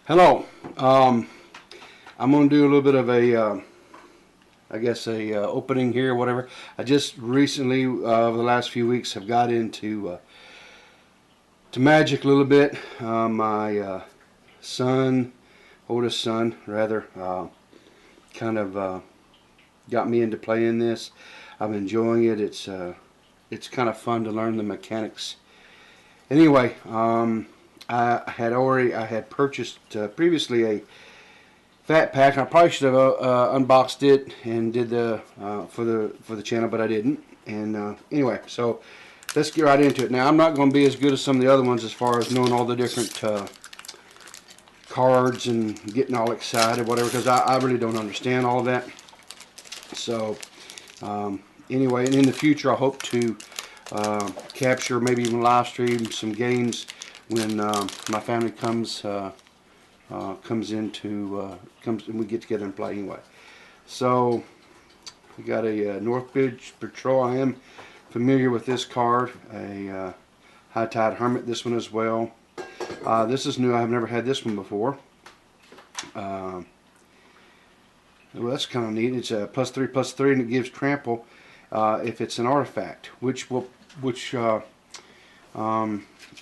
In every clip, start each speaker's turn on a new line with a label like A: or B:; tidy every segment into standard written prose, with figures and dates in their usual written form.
A: Hello. I'm going to do a little bit of I guess opening here, whatever. I just recently, over the last few weeks, have got into to Magic a little bit. My oldest son, rather, kind of got me into playing this. I'm enjoying it. It's kind of fun to learn the mechanics. Anyway, I had purchased previously a fat pack. I probably should have unboxed it and did the for the channel, but I didn't. And anyway, so let's get right into it. Now, I'm not going to be as good as some of the other ones as far as knowing all the different cards and getting all excited, whatever, because I really don't understand all of that. So anyway, and in the future, I hope to capture, maybe even live stream some games when my family comes and we get together and play anyway. So we got a Northbridge Patrol. I am familiar with this card, a High Tide Hermit, this one as well. This is new. I've never had this one before. Well, that's kind of neat. It's a +3/+3, and it gives trample if it's an artifact, which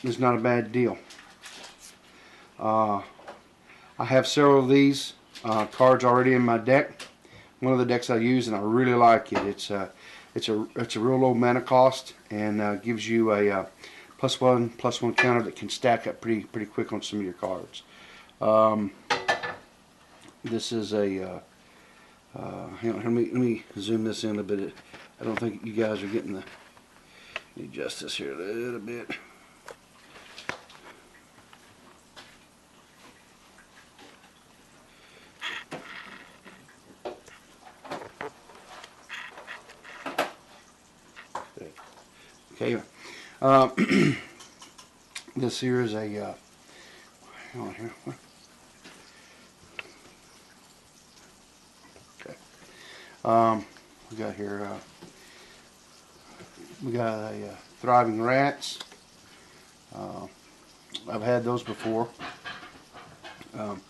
A: is not a bad deal. I have several of these cards already in my deck. One of the decks I use, and I really like it. It's a real low mana cost, and gives you a +1/+1 counter that can stack up pretty quick on some of your cards. This is a hang on, let me zoom this in a bit. I don't think you guys are getting the justice here a little bit. Okay. This here is a hang on here. Okay. We got here. We got a Thriving Rats. I've had those before. Hang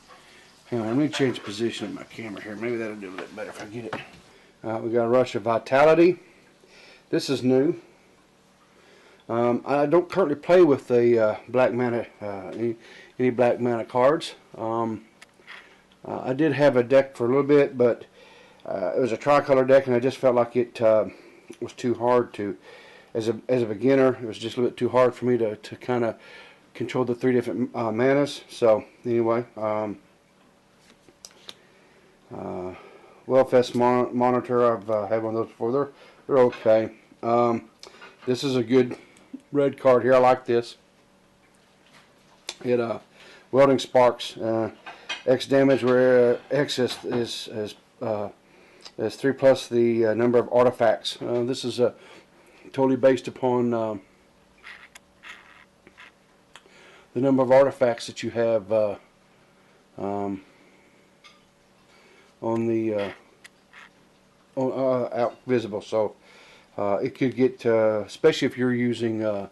A: on, let me change the position of my camera here. Maybe that'll do a little better if I get it. We got a Rush of Vitality. This is new. I don't currently play with the black mana, any black mana cards. I did have a deck for a little bit, but it was a tricolor deck, and I just felt like it was too hard to, as a beginner, it was just a little bit too hard for me to kind of control the 3 different manas. So anyway, Wellfest Monitor, I've had one of those before. They're okay. This is a good red card here. I like this. It Welding Sparks, X damage where X is 3+ the number of artifacts. This is totally based upon the number of artifacts that you have on the out visible. So it could get, especially if you're using a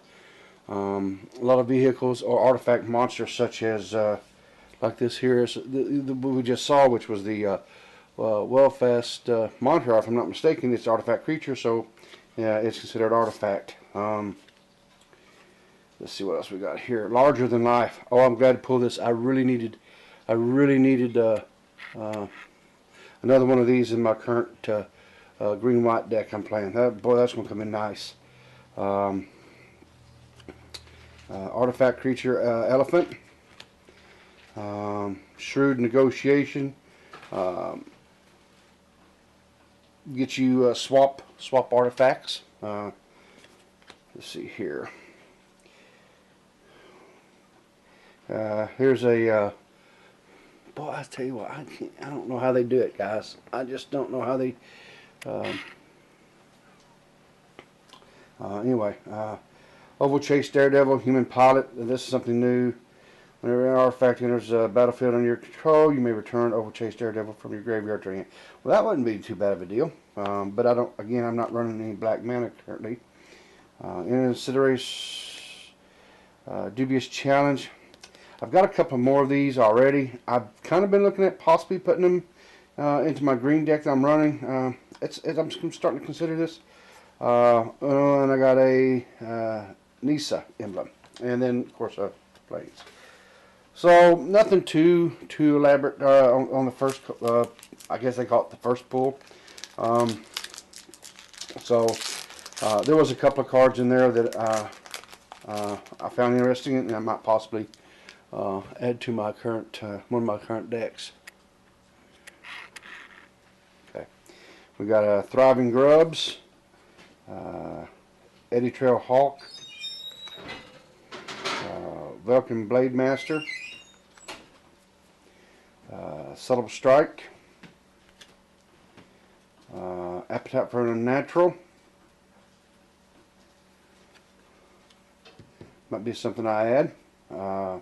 A: lot of vehicles or artifact monsters, such as like this here is what we just saw, which was the Wellfest Monitor. If I'm not mistaken, it's artifact creature, so yeah, it's considered artifact. Let's see what else we got here. Larger than life. Oh, I'm glad to pull this. I really needed another one of these in my current green-white deck I'm playing. Boy, that's going to come in nice. Artifact creature, elephant. Shrewd negotiation. Get you swap artifacts. Let's see here. Here's a boy. I tell you what, I don't know how they do it, guys. I just don't know how they. Anyway, Oval Chase Daredevil, Human Pilot. This is something new. Whenever an artifact enters a battlefield under your control, you may return Oval Chase Daredevil from your graveyard to your hand. Well, that wouldn't be too bad of a deal. But I don't. Again, I'm not running any black mana currently. Inconsiderate dubious challenge. I've got a couple more of these already. I've kind of been looking at possibly putting them into my green deck that I'm running. I'm starting to consider this. And I got a Nisa emblem, and then of course planes. So nothing too elaborate on the first. I guess they call it the first pull. There was a couple of cards in there that I found interesting, and I might possibly add to my current one of my current decks. Okay, we got a Thriving Grubs, Eddie Trail Hawk, Vulcan Blade Master, Subtle Strike, Appetite for an Unnatural. Might be something I add. I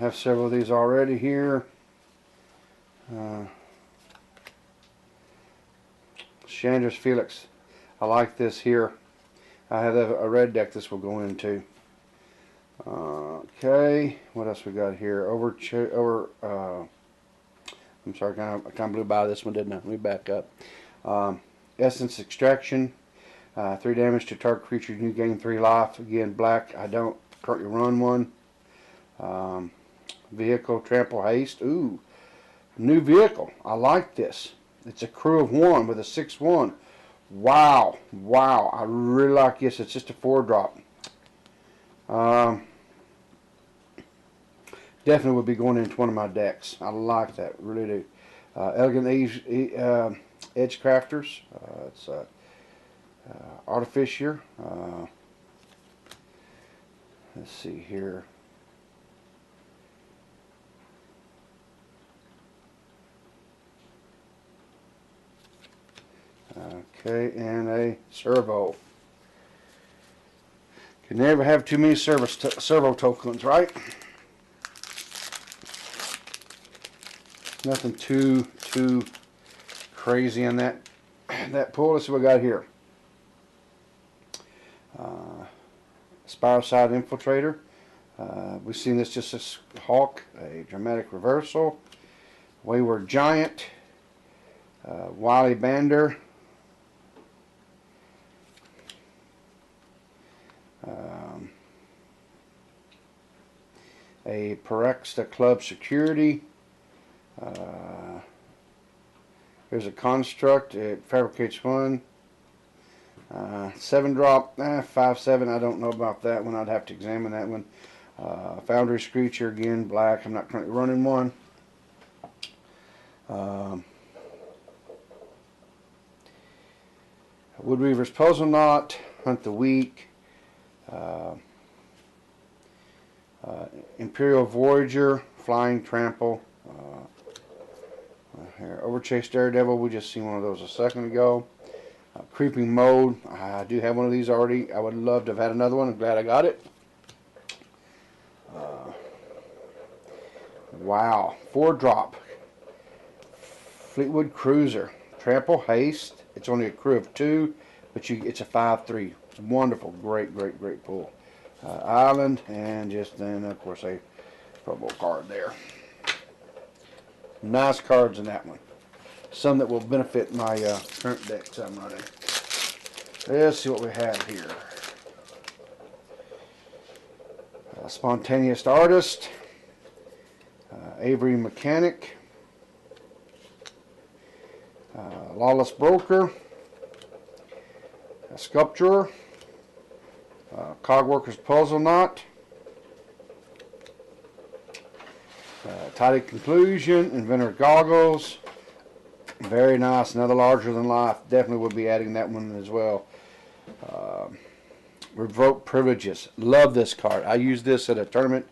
A: have several of these already here. Chandra's Felix. I like this here. I have a red deck this will go into. Okay, what else we got here? I'm sorry, I kind of blew by this one, didn't I? Let me back up. Essence Extraction. 3 damage to target creature. You gain 3 life. Again, black. I don't currently run one. Vehicle Trample Haste. Ooh, new vehicle. I like this. It's a crew of 1 with a 6/1. Wow, wow. I really like this. It's just a 4-drop. Definitely would be going into one of my decks. I like that, really do. Elegant Edge Crafters. It's Artificier. Let's see here. Okay, and a Servo. Can never have too many servo tokens, right? Nothing too crazy in that pull. Let's see what we got here. Spiroside Infiltrator. We've seen this just as Hawk, a Dramatic Reversal. Wayward Giant. Wily Bander. A Perexta Club Security. There's a Construct. It fabricates 1. 7-drop. 5/7. I don't know about that one. I'd have to examine that one. Foundry Screecher again, black. I'm not currently running one. Woodweaver's Puzzle Knot. Hunt the Weak. Imperial Voyager, Flying Trample. Here, Overchase Daredevil, we just seen one of those a second ago. Creeping Mode, I do have one of these already. I would love to have had another one. I'm glad I got it. Wow, 4-drop. Fleetwood Cruiser, Trample Haste. It's only a crew of 2, but it's a 5/3. Wonderful, great pull. Island, and just then, of course, a promo card there. Nice cards in that one. Some that will benefit my current decks I'm running. Let's see what we have here. Spontaneous Artist. Avery Mechanic. Lawless Broker. Sculptor. Cogworker's Puzzle Knot. Tidy Conclusion. Inventor Goggles. Very nice. Another larger than life. Definitely would be adding that one as well. Revoke Privileges. Love this card. I used this at a tournament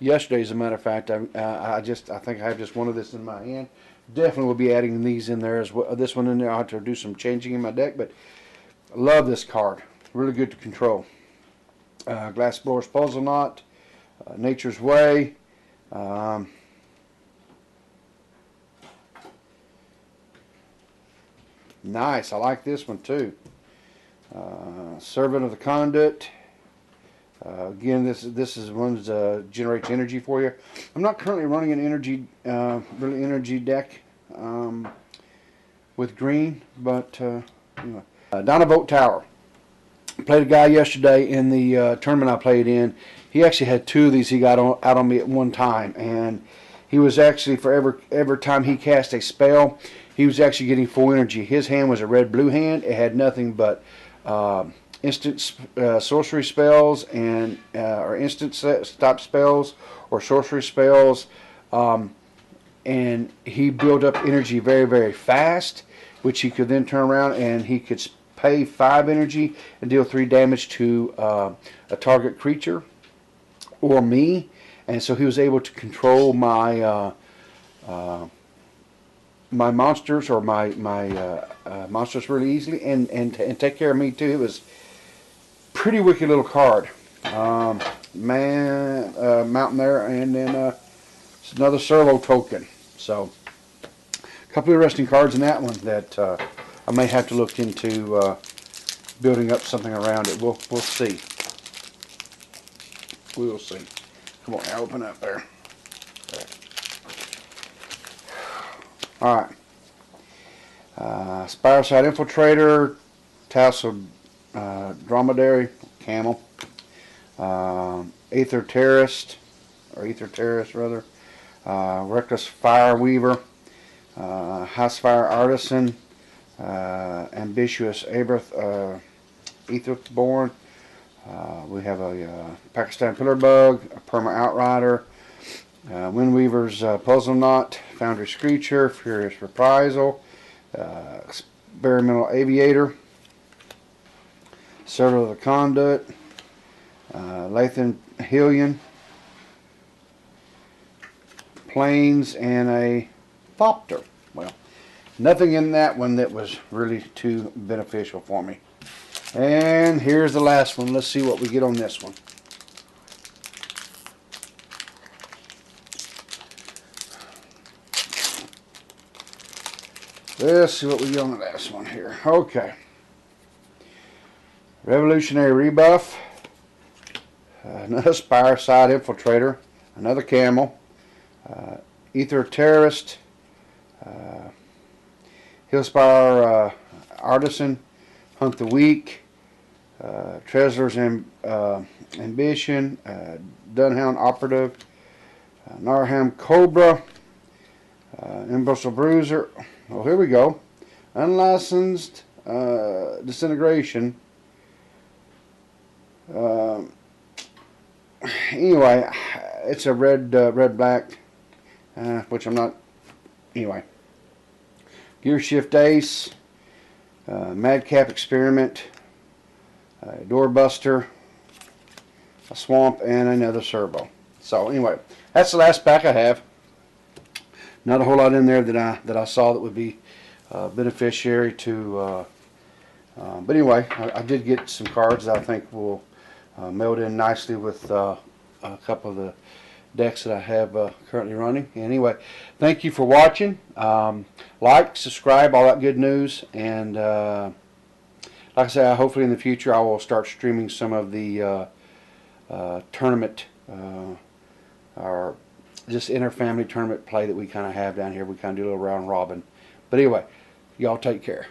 A: yesterday, as a matter of fact. I think I have just one of this in my hand. Definitely will be adding these in there as well. This one in there. I'll have to do some changing in my deck, but I love this card. Really good to control. Glassblower's Puzzle Knot. Nature's Way. Nice. I like this one too. Servant of the Conduit. Again, this is one that generates energy for you. I'm not currently running an energy, really energy deck with green, but anyway. Dynavolt Tower. Played a guy yesterday in the tournament I played in. He actually had 2 of these he got out on me at one time, and he was actually, for every time he cast a spell, he was actually getting full energy. His hand was a red-blue hand. It had nothing but instant sorcery spells and or instant stop spells or sorcery spells, and he built up energy very, very fast, which he could then turn around and he could pay 5 energy and deal 3 damage to a target creature or me. And so he was able to control my my monsters or my monsters really easily, and take care of me too. It was pretty wicked little card. Mountain there, and then it's another servo token. So a couple of interesting cards in that one that I may have to look into building up something around it. We'll see. We will see. Come on, now open up there. All right. Spiroside Infiltrator, Tassel Dromedary, Camel, Aether Terrorist, or Aether Terrorist rather, Reckless Fire Weaver, Housefire Artisan, Ambitious Aetherborn. We have a Pakistan Pillar Bug, a Perma Outrider, Windweaver's Puzzle Knot, Foundry Screecher, Furious Reprisal, Experimental Aviator, Servant of the Conduit, Lathan Hillian, Planes, and a Thopter. Well, nothing in that one that was really too beneficial for me. And here's the last one. Let's see what we get on this one. Let's see what we get on the last one here. Okay. Revolutionary Rebuff. Another Spiroside Infiltrator. Another Camel. Aether Terrorist. Hillspire Artisan. Hunt the Weak. Treasurer's Ambition. Dunhound Operative. Narham Cobra. Imbustle Bruiser. Oh, here we go. Unlicensed Disintegration. Anyway, it's a red-black, which I'm not. Anyway, Gear Shift Ace, Madcap Experiment, Doorbuster, a Swamp, and another Servo. So anyway, that's the last pack I have. Not a whole lot in there that I saw that would be beneficiary to. But anyway, I did get some cards that I think will meld in nicely with a couple of the decks that I have currently running. Anyway, thank you for watching. Like, subscribe, all that good news, and like I said, hopefully in the future I will start streaming some of the tournament or just inter-family tournament play that we kind of have down here. We kind of do a little round robin. But anyway, y'all take care.